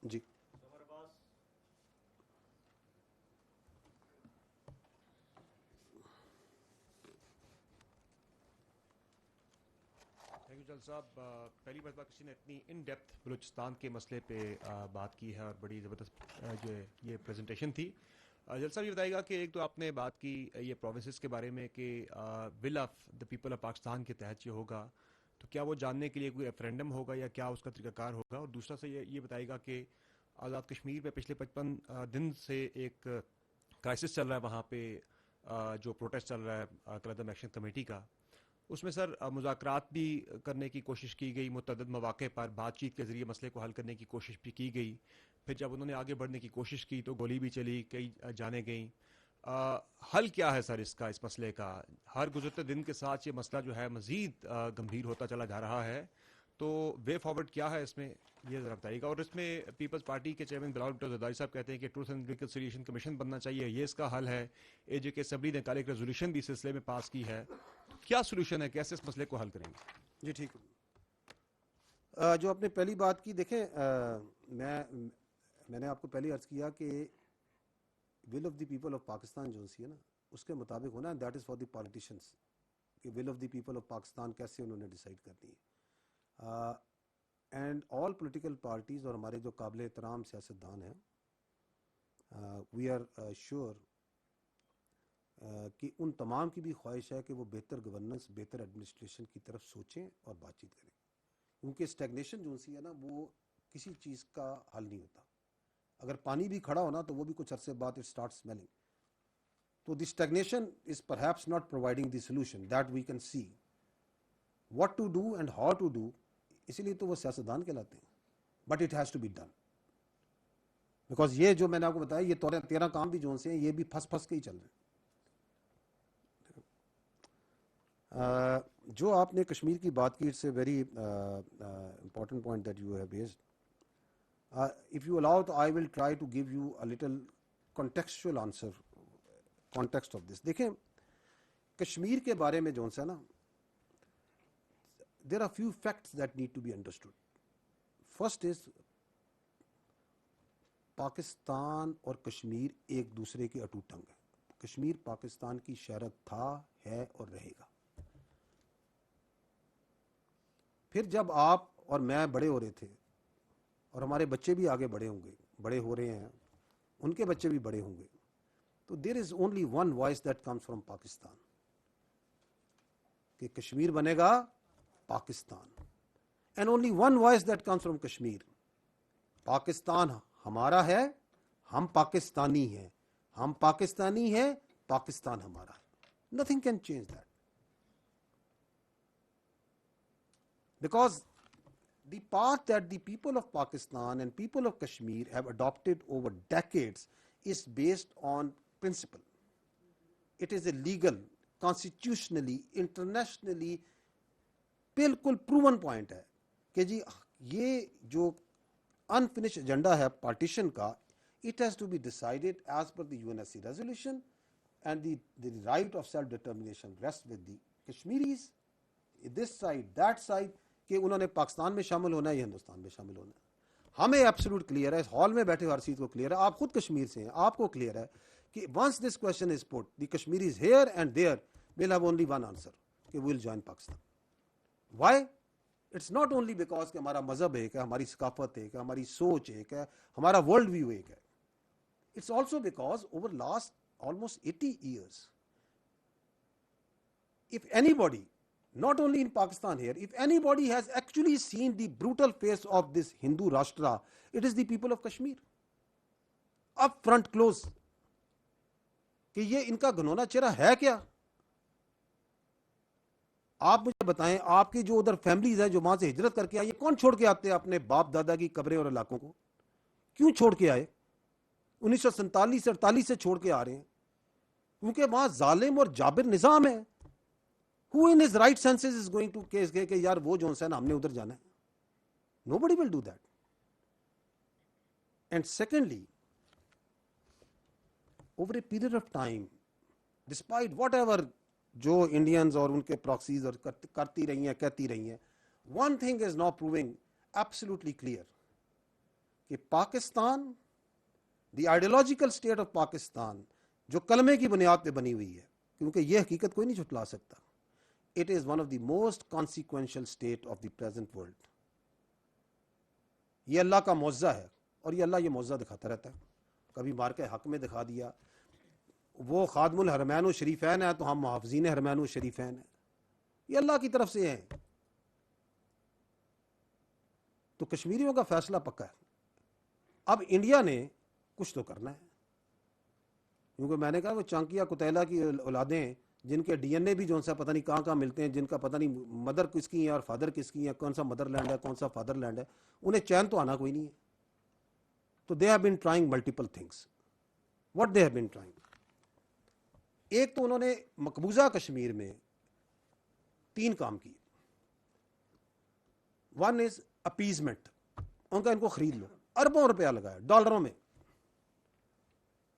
G thank you جل صاحب. پہلی مرتبہ کسی نے اتنی ان ڈیپتھ بلوچستان کے مسئلے پہ بات کی ہے اور بڑی زبردست جو یہ پریزنٹیشن تھی. جل صاحب یہ بتائیے گا کہ ایک تو آپ نے بات کی یہ پروونسز کے بارے میں کہ will of the people of Pakistan کے تحت یہ ہوگا, تو کیا وہ جاننے کے لیے کوئی ریفرینڈم ہوگا یا کیا اس کا طریقہ کار ہوگا؟ اور دوسرا سے یہ بتائیے گا کہ آزاد کشمیر پہ پچھلے 55 دن سے ایک کرائسس چل رہا ہے وہاں پہ, جو پروٹیسٹ چل رہا ہے قلعہ ایکشن کمیٹی کا, اس میں سر مذاکرات بھی کرنے کی کوشش کی گئی, متعدد مواقع پر بات چیت کے ذریعے مسئلے کو حل کرنے کی کوشش بھی کی گئی. پھر جب انہوں نے آگے بڑھنے کی کوشش کی تو گولی بھی چلی, کئی جانیں گئیں. حل کیا ہے سر اس کا, اس مسئلے کا؟ ہر گزرتے دن کے ساتھ یہ مسئلہ جو ہے مزید گمبھیر ہوتا چلا جا رہا ہے, تو وے فارورڈ کیا ہے اس میں, یہ ذرا بتائیے گا. اور اس میں پیپلز پارٹی کے چیئرمین بلاول بھٹو زرداری صاحب کہتے ہیں کہ ٹروتھ اینڈ ریکنسیلیشن کمیشن بننا چاہیے, یہ اس کا حل ہے. اے جے کے اسمبلی نے کل ایک ریزولوشن بھی اس سلسلے میں پاس کی ہے. کیا سولوشن ہے, کیسے اس مسئلے کو حل کریں گے؟ جی ٹھیک. جو آپ نے پہلی بات کی, دیکھیں میں نے آپ کو پہلے عرض کیا کہ will of the people of Pakistan جو سی ہے نا اس کے مطابق ہونا ہے, that is for the politicians کہ will of the people of Pakistan کیسے انہوں نے ڈیسائیڈ کرنی ہے. اینڈ آل پولیٹیکل پارٹیز اور ہمارے جو قابل احترام سیاستدان ہیں, وی آر شیور کہ ان تمام کی بھی خواہش ہے کہ وہ بہتر گورننس, بہتر ایڈمنسٹریشن کی طرف سوچیں اور بات چیت کریں, کیونکہ اسٹیگنیشن جو سی ہے نا وہ کسی چیز کا حل نہیں ہوتا. اگر پانی بھی کھڑا ہونا تو وہ بھی کچھ عرصے بعد اٹ اسٹارٹ اسمیلنگ. تو the stagnation is perhaps not providing the solution that we can see what to do and how to do, اسی لیے تو وہ سیاستدان کہلاتے ہیں. But it has to be done, because یہ جو میں نے آپ کو بتایا یہ 13 کام بھی جو سے ہیں یہ بھی پھنس کے ہی چل رہے ہیں. جو آپ نے کشمیر کی بات کی, it's a very important point that you have raised. If you allow تو I will try to give you a little contextual answer, context of this. دیکھیں کشمیر کے بارے میں جو سا نا, there are few facts that need to be understood. First is Pakistan اور کشمیر ایک دوسرے کے اٹوٹ ٹنگ ہیں. کشمیر پاکستان کی شہرت تھا, ہے اور رہے گا. پھر جب آپ اور میں بڑے ہو رہے تھے اور ہمارے بچے بھی آگے بڑے ہوں گے, بڑے ہو رہے ہیں, ان کے بچے بھی بڑے ہوں گے, تو there is only one voice that comes from Pakistan کہ کشمیر بنے گا Pakistan, and only one voice that comes from Kashmir, Pakistan ہمارا ہے, ہم پاکستانی ہیں, ہم پاکستانی ہیں, پاکستان ہمارا ہے. Nothing can change that, because the path that the people of Pakistan and people of Kashmir have adopted over decades is based on principle. It is a legal, constitutionally, internationally بالکل proven point ہے کہ جی یہ جو unfinished agenda ہے partition کا, it has to be decided as per the UNSC resolution, and the right of self-determination rests with the Kashmiris, this side, that side, کہ انہوں نے پاکستان میں شامل ہونا ہے یا ہندوستان میں شامل ہونا ہے. ہمیں ایبسولوٹ کلیئر ہے, اس ہال میں بیٹھے ہر چیز کو کلیئر ہے, آپ خود کشمیر سے ہیں, آپ کو کلیئر ہے کہ once this question is put, the Kashmir is here and there, we'll have only one answer کہ we'll join Pakistan. Why? It's not only because کہ ہمارا مذہب ایک ہے, ہماری ثقافت ایک ہے, ہماری سوچ ایک ہے, ہمارا ورلڈ ویو ایک ہے. It's also because over last almost 80 years, if anybody, not only in Pakistan here, if anybody has actually seen the brutal face of this Hindu Rashtra, it is the people of Kashmir. Up front close کہ یہ ان کا گھنونا چہرہ ہے کیا. آپ مجھے بتائیں, آپ کی جو ادھر فیملیز ہیں جو وہاں سے ہجرت کر کے آئی, یہ کون چھوڑ کے آتے ہیں اپنے باپ دادا کی قبریں اور علاقوں کو؟ کیوں چھوڑ کے آئے؟ 1947 سے 48 سے چھوڑ کے آ رہے ہیں, کیونکہ وہاں ظالم اور جابر نظام ہے. Who in his right senses is going to case کہ یار وہ جو ہے نا ہم نے ادھر جانا ہے؟ Nobody will do that. And secondly, over a period of time, despite whatever جو انڈینز اور ان کے پراکسیز اور کرتی رہی ہیں, کہتی رہی ہیں, one thing is now proving absolutely clear کہ پاکستان, دی آئیڈیالوجیکل اسٹیٹ آف پاکستان, جو کلمے کی بنیاد پہ بنی ہوئی ہے, کیونکہ یہ حقیقت کوئی نہیں جھٹلا سکتا, it is one of the most consequential state of the present world. یہ اللہ کا معجزہ ہے, اور یہ اللہ یہ معجزہ دکھاتا رہتا ہے. کبھی مار کے حق میں دکھا دیا, وہ خادم الحرمین و شریفین ہے تو ہم محافظین حرمین و شریفین ہیں, یہ اللہ کی طرف سے ہیں. تو کشمیریوں کا فیصلہ پکا ہے. اب انڈیا نے کچھ تو کرنا ہے, کیونکہ میں نے کہا وہ چانکیا کتیلا کی اولادیں جن کے ڈی این اے بھی جو سا پتہ نہیں کہاں کہاں ملتے ہیں, جن کا پتہ نہیں مدر کس کی ہے اور فادر کس کی ہے, کون سا مدر لینڈ ہے کون سا فادر لینڈ ہے, انہیں چین تو آنا کوئی نہیں ہے. تو they have been trying multiple things. What they have been trying, ایک تو انہوں نے مقبوضہ کشمیر میں 3 کام کیے. ون از اپیزمنٹ, ان کا ان کو خرید لو, اربوں روپیہ لگایا ڈالروں میں.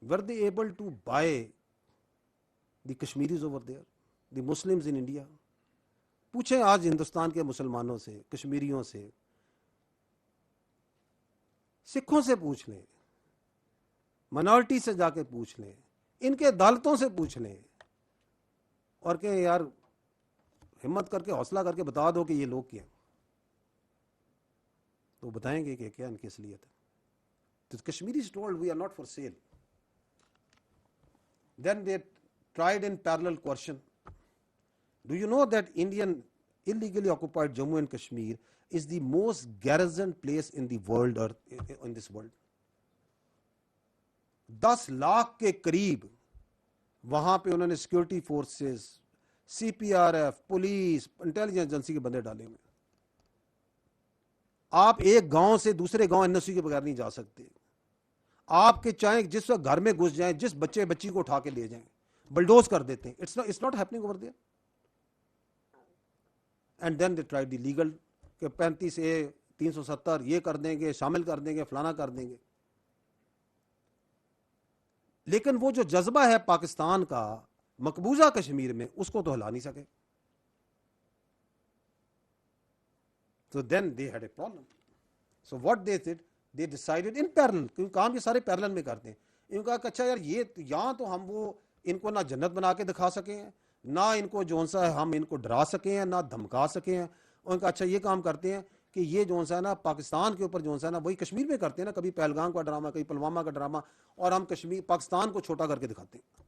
were they able to buy the Kashmiris over there, the Muslims in India? پوچھیں آج ہندوستان کے مسلمانوں سے, کشمیریوں سے, سکھوں سے پوچھ لیں, منارٹی سے جا کے پوچھ لیں, ان کے عدالتوں سے پوچھ لیں, اور کہ یار ہمت کر کے حوصلہ کر کے بتا دو کہ یہ لوگ کیا, تو بتائیں گے کہ کیا ان کی اصلیت ہے. تو Kashmiris told we are not for sale. Then they tried in parallel coercion. Do you know that Indian illegally occupied Jammu and Kashmir is the most garrisoned place in the world, or in this world? 10 lakh کے قریب وہاں پہ انہوں نے security forces, C P R F, police, intelligence agency کے بندے ڈالے ہوئے. آپ ایک گاؤں سے دوسرے گاؤں این او سی کے بغیر نہیں جا سکتے. آپ کے چاہیں جس وقت گھر میں گھس جائیں, جس بچے بچی کو اٹھا کے لے جائیں, بلڈوز کر دیتے ہیں. It's not happening over there. And then they try the legal کہ 35A 370 یہ کر دیں گے, شامل کر دیں گے, فلانا کر دیں گے. لیکن وہ جو جذبہ ہے پاکستان کا مقبوضہ کشمیر میں, اس کو تو ہلا نہیں سکے. So then they had a problem. So what they did, they decided in parallel, کیونکہ کام یہ سارے پیرلل میں کرتے ہیں. ان کا کہ اچھا یار یہ یہاں تو ہم وہ ان کو نہ جنت بنا کے دکھا سکے ہیں, نہ ان کو جو سا ہے ہم ان کو ڈرا سکے ہیں, نہ دھمکا سکے ہیں. اور ان کا اچھا یہ کام کرتے ہیں کہ یہ جو سا ہے نا پاکستان کے اوپر جو سا ہے نا وہی کشمیر میں کرتے ہیں نا, کبھی پہلگام کا ڈرامہ, کبھی پلوامہ کا ڈرامہ, اور ہم کشمیر پاکستان کو چھوٹا کر کے دکھاتے ہیں.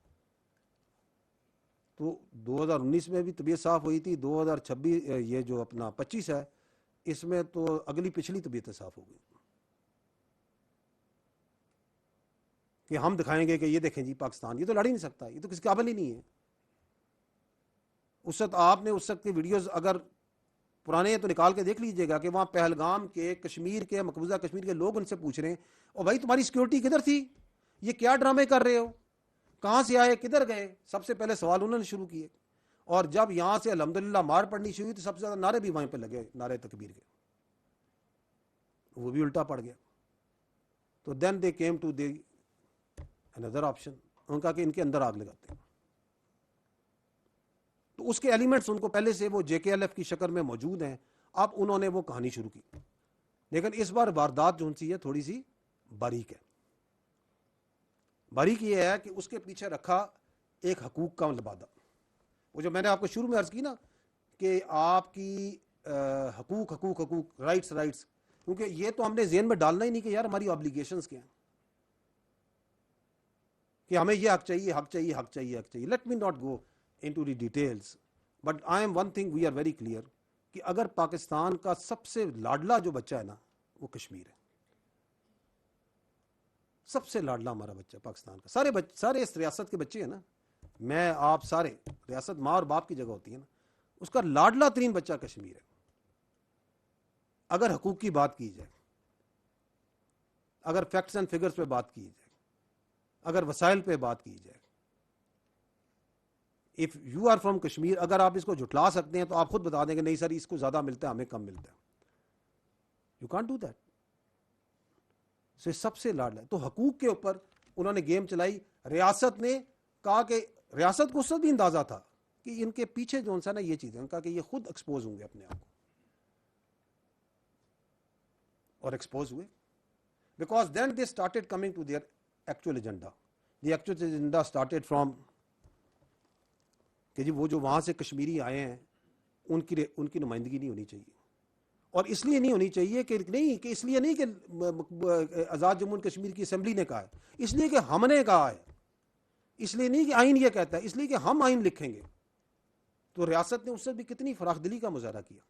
تو 2019 میں بھی طبیعت صاف ہوئی تھی, 2026 یہ جو اپنا 25 ہے اس میں تو اگلی پچھلی طبیعت صاف ہو گئی کہ ہم دکھائیں گے کہ یہ دیکھیں جی پاکستان یہ تو لڑ ہی نہیں سکتا, یہ تو کسی قابل ہی نہیں ہے. اس وقت آپ نے اس وقت کی ویڈیوز اگر پرانے ہیں تو نکال کے دیکھ لیجئے گا کہ وہاں پہلگام کے کشمیر کے مقبوضہ کشمیر کے لوگ ان سے پوچھ رہے ہیں, اور بھائی تمہاری سیکورٹی کدھر تھی, یہ کیا ڈرامے کر رہے ہو, کہاں سے آئے, کدھر گئے. سب سے پہلے سوال انہوں نے شروع کیے. اور جب یہاں سے الحمدللہ مار پڑنی شروع ہوئی تو سب سے زیادہ نعرے بھی وہیں پہ لگے, نعرے تکبیر کے, وہ بھی الٹا پڑ گیا. تو then they came to the another option, ان کا کہ ان کے اندر آگ لگاتے ہیں. تو اس کے ایلیمنٹس ان کو پہلے سے وہ JKLF کی شکل میں موجود ہیں. اب انہوں نے وہ کہانی شروع کی, لیکن اس بار واردات جو سی ہے تھوڑی سی باریک ہے. باریک یہ ہے کہ اس کے پیچھے رکھا ایک حقوق کا لبادہ. وہ جو میں نے آپ کو شروع میں عرض کی نا کہ آپ کی حقوق رائٹس, کیونکہ یہ تو ہم نے ذہن میں ڈالنا ہی نہیں کہ یار ہماری آبلیگیشنز کیا ہیں, کہ ہمیں یہ حق چاہیے, حق چاہیے, حق چاہیے, حق چاہیے. Let me not go into the details, but I am one thing we are very clear کہ اگر پاکستان کا سب سے لاڈلا جو بچہ ہے نا وہ کشمیر ہے. سب سے لاڈلا ہمارا بچہ پاکستان کا, سارے اس ریاست کے بچے ہیں نا, میں آپ سارے, ریاست ماں اور باپ کی جگہ ہوتی ہے نا, اس کا لاڈلا ترین بچہ کشمیر ہے. اگر حقوق کی بات کی جائے, اگر فیکٹس اینڈ فگرز پہ بات کی جائے, اگر وسائل پہ بات کی جائے, if you are from Kashmir, اگر آپ اس کو جھٹلا سکتے ہیں تو آپ خود بتا دیں کہ نہیں سر اس کو زیادہ ملتا ہے, ہمیں کم ملتا ہے. You can't do that. So سب سے لاڈلا ہے. تو حقوق کے اوپر انہوں نے گیم چلائی. ریاست نے کہا کہ ریاست کو اس وقت بھی اندازہ تھا کہ ان کے پیچھے جو سا نا یہ چیزیں, ان کا کہ یہ خود ایکسپوز ہوں گے اپنے آپ کو, اور ایکسپوز ہوئے. because then they started coming to their actual agenda. The actual agenda started from کہ جی وہ جو وہاں سے کشمیری آئے ہیں ان کی نمائندگی نہیں ہونی چاہیے. اور اس لیے نہیں ہونی چاہیے کہ نہیں کہ اس لیے نہیں کہ آزاد جموں کشمیر کی اسمبلی نے کہا ہے, اس لیے کہ ہم نے کہا ہے, اس لیے نہیں کہ آئین یہ کہتا ہے, اس لیے کہ ہم آئین لکھیں گے. تو ریاست نے اس سے بھی کتنی فراخ دلی کا مظاہرہ کیا.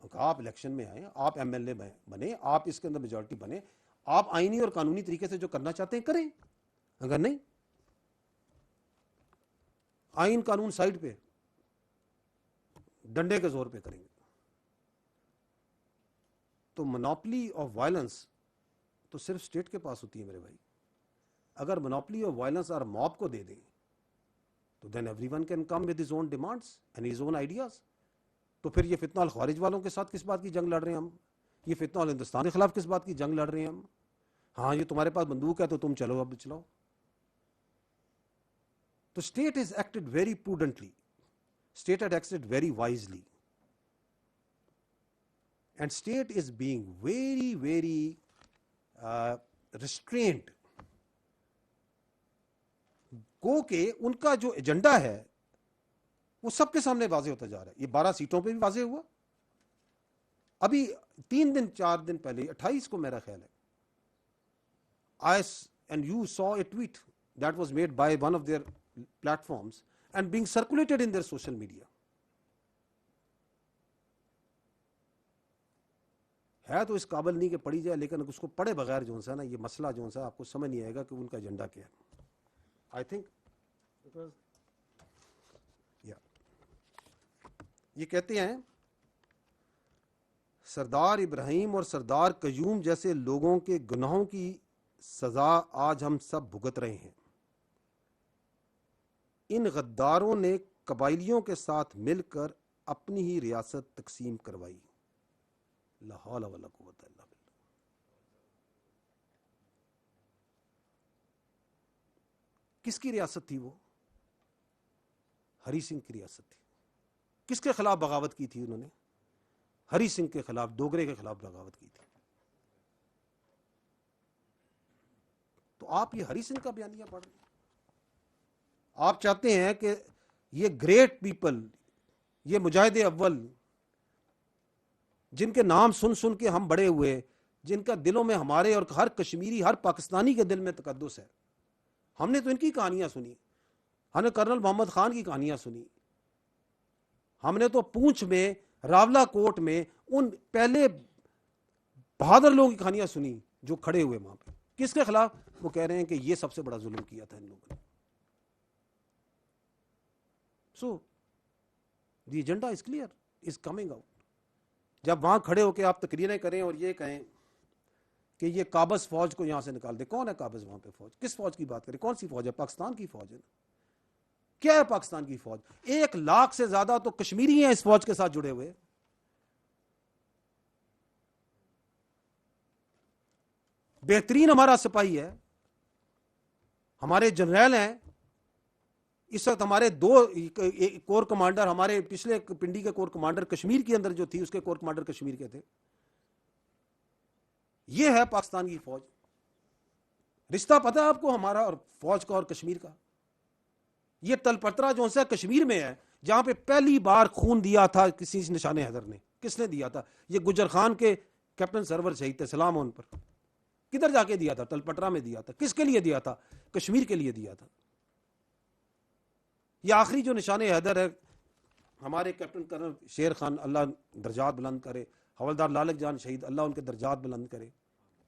آپ الیکشن میں آئیں, آپ ایم ایل اے بنے, آپ اس کے اندر میجورٹی بنے, آپ آئینی اور قانونی طریقے سے جو کرنا چاہتے ہیں کریں, اگر نہیں آئین قانون سائڈ پہ ڈنڈے کے زور پہ کریں گے. تو منوپلی آف وائلنس تو صرف اسٹیٹ کے پاس ہوتی ہے میرے بھائی. اگر منوپلی آف وائلنس اور موب کو دے دیں تو then every one can come with his own demands and his own ideas. تو پھر یہ فتنہ الخوارج والوں کے ساتھ کس بات کی جنگ لڑ رہے ہیں ہم, یہ فتنہ الہندوستان کے خلاف کس بات کی جنگ لڑ رہے ہیں ہم. ہاں یہ تمہارے پاس بندوق ہے تو تم چلو اب چلاؤ. تو state is acted very prudently, state had acted very wisely, and state is being very very restrained. گو کہ ان کا جو ایجنڈا ہے وہ سب کے سامنے واضح ہوتا جا رہا ہے. یہ 12 سیٹوں پہ بھی واضح ہوا. ابھی 4 دن پہلے 28 کو میرا خیال ہے and you saw a tweet that was made by one of their platforms and being circulated in their social media. ہے تو اس قابل نہیں کہ پڑھی جائے, لیکن اس کو پڑھے بغیر جو ہے نا یہ مسئلہ جو ہے آپ کو سمجھ نہیں آئے گا کہ ان کا ایجنڈا کیا ہے. آئی تھنک یہ کہتے ہیں سردار ابراہیم اور سردار قیوم جیسے لوگوں کے گناہوں کی سزا آج ہم سب بھگت رہے ہیں. ان غداروں نے قبائلیوں کے ساتھ مل کر اپنی ہی ریاست تقسیم کروائی. لا حول ولا قوت الا باللہ. کس کی ریاست تھی وہ؟ ہری سنگھ کی ریاست تھی. کس کے خلاف بغاوت کی تھی انہوں نے؟ ہری سنگھ کے خلاف, ڈوگرے کے خلاف بغاوت کی تھی. تو آپ یہ ہری سنگھ کا بیانیہ پڑھ رہے ہیں. آپ چاہتے ہیں کہ یہ گریٹ پیپل, یہ مجاہد اول جن کے نام سن سن کے ہم بڑے ہوئے, جن کا دلوں میں ہمارے اور ہر کشمیری ہر پاکستانی کے دل میں تقدس ہے, ہم نے تو ان کی کہانیاں سنی, ہم نے کرنل محمد خان کی کہانیاں سنی, ہم نے تو پونچھ میں راولا کوٹ میں ان پہلے بہادر لوگوں کی کہانیاں سنی جو کھڑے ہوئے وہاں پہ. کس کے خلاف؟ وہ کہہ رہے ہیں کہ یہ سب سے بڑا ظلم کیا تھا ان لوگوں نے. So, the agenda is clear, is coming out. جب وہاں کھڑے ہو کے آپ تقریریں کریں اور یہ کہیں کہ یہ قابض فوج کو یہاں سے نکال دے. کون ہے قابض وہاں پہ فوج؟ کس فوج کی بات کریں؟ کون سی فوج ہے؟ پاکستان کی فوج ہے. کیا ہے پاکستان کی فوج؟ 1 لاکھ سے زیادہ تو کشمیری ہیں اس فوج کے ساتھ جڑے ہوئے. بہترین ہمارا سپاہی ہے, ہمارے جنرل ہیں. اس وقت ہمارے 2 کور کمانڈر, ہمارے پچھلے پنڈی کے کور کمانڈر کشمیر کے اندر جو تھی اس کے کور کمانڈر کشمیر کے تھے. یہ ہے پاکستان کی فوج. رشتہ پتہ ہے آپ کو ہمارا اور فوج کا اور کشمیر کا؟ یہ تل پترا جو ہے کشمیر میں ہے, جہاں پہ پہلی بار خون دیا تھا کسی نشان حیدر نے. کس نے دیا تھا؟ یہ گجر خان کے کیپٹن سرور شہید تھے, سلام ان پر. کدھر جا کے دیا تھا؟ تل پٹرا میں دیا تھا. کس کے لیے دیا تھا؟ کشمیر کے لیے دیا تھا. یہ آخری جو نشان حیدر ہے ہمارے کیپٹن کرنل شیر خان, اللہ درجات بلند کرے, حوالدار لالک جان شہید, اللہ ان کے درجات بلند کرے,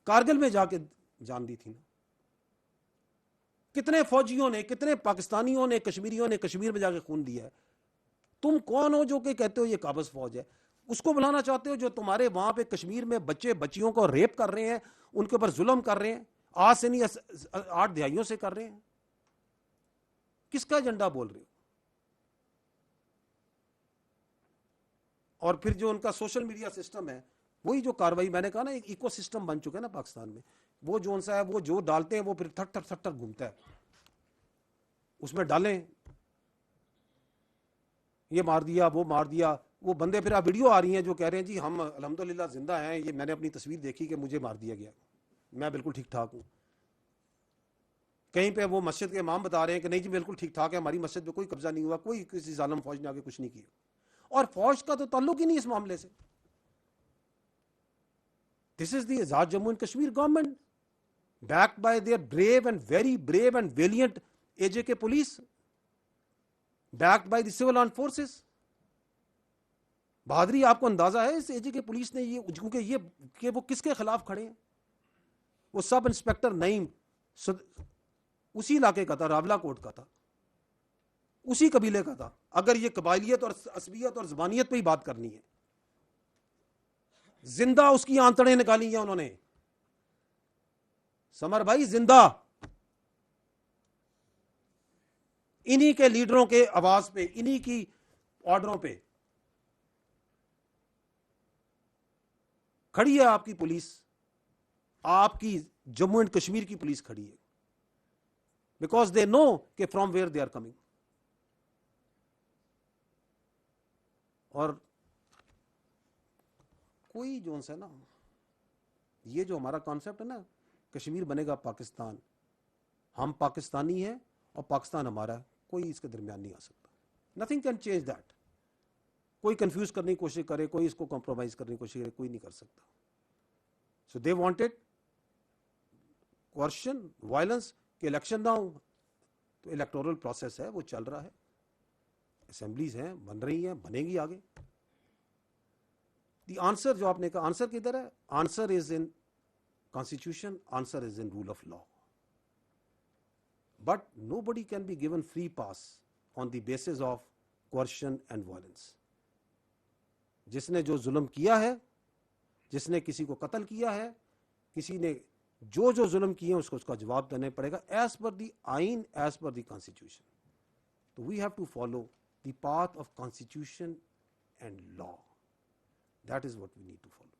کارگل میں جا کے جان دی تھی نا. کتنے فوجیوں نے, کتنے پاکستانیوں نے, کشمیریوں نے کشمیر میں جا کے خون دیا ہے. تم کون ہو جو کہ کہتے ہو یہ قابض فوج ہے؟ اس کو بلانا چاہتے ہو جو تمہارے وہاں پہ کشمیر میں بچے بچیوں کو ریپ کر رہے ہیں, ان کے اوپر ظلم کر رہے ہیں, آج سے نہیں 8 دہائیوں سے کر رہے ہیں. کس کا ایجنڈا بول رہے ہو؟ اور پھر جو ان کا سوشل میڈیا سسٹم ہے, وہی جو کاروائی میں نے کہا نا, ایک ایکو سسٹم بن چکا ہے نا پاکستان میں. وہ جو ان سا ہے وہ جو ڈالتے ہیں وہ پھر تھٹ تھٹ تھٹ گھومتا ہے, اس میں ڈالیں یہ مار دیا وہ مار دیا. وہ بندے پھر آپ ویڈیو آ رہی ہیں جو کہہ رہے ہیں جی ہم الحمدللہ زندہ ہیں, یہ میں نے اپنی تصویر دیکھی کہ مجھے مار دیا گیا. میں بالکل ٹھیک ٹھاک ہوں. کہیں پہ وہ مسجد کے امام بتا رہے ہیں کہ نہیں جی بالکل ٹھیک ٹھاک ہے, ہماری مسجد پہ کوئی قبضہ نہیں ہوا, کوئی کسی ظالم فوج نے آگے کچھ نہیں کیا, اور فوج کا تو تعلق ہی نہیں اس معاملے سے. This is the Azad Jammu and Kashmir government backed by their brave and very brave and valiant AJK police, backed by the civil armed forces. بہادری آپ کو اندازہ ہے اس AJK پولیس نے, یہ کیونکہ یہ کہ وہ کس کے خلاف کھڑے ہیں. وہ سب انسپیکٹر نعیم اسی علاقے کا تھا, راولا کوٹ کا تھا, اسی قبیلے کا تھا. اگر یہ قبائلیت اور عصبیت اور زبانیت پہ ہی بات کرنی ہے, زندہ اس کی آنتڑیں نکالی ہیں انہوں نے. سمر بھائی زندہ انہی کے لیڈروں کے آواز پہ, انہی کی آرڈروں پہ کھڑی ہے آپ کی پولیس, آپ کی جموں اینڈ کشمیر کی پولیس کھڑی ہے, بیکاز دے نو کہ from where they are coming. اور کوئی جو ہے نا, یہ جو ہمارا کانسیپٹ ہے نا, کشمیر بنے گا پاکستان, ہم پاکستانی ہیں اور پاکستان ہمارا ہے, کوئی اس کے درمیان نہیں آ سکتا. Nothing can change that. کوئی کنفیوز کرنے کی کوشش کرے, کوئی اس کو کمپرومائز کرنے کی کوشش کرے, کوئی نہیں کر سکتا. سو دے وانٹیڈ کوشچن وائلنس کہ الیکشن نہ ہو, تو الیکٹورل پروسیس ہے وہ چل رہا ہے, اسمبلیز ہیں بن رہی ہیں, بنے گی آگے. دی آنسر جو آپ نے کہا, آنسر کدھر ہے؟ Answer is in Constitution, answer is in rule of law. But nobody can be given free pass on the basis of coercion and violence. جس نے جو ظلم کیا ہے, جس نے کسی کو قتل کیا ہے, کسی نے جو ظلم کیے ہیں اس کو اس کا جواب دینا پڑے گا as per the آئین, as per the constitution. So we have to follow the path of constitution and law. That is what we need to follow.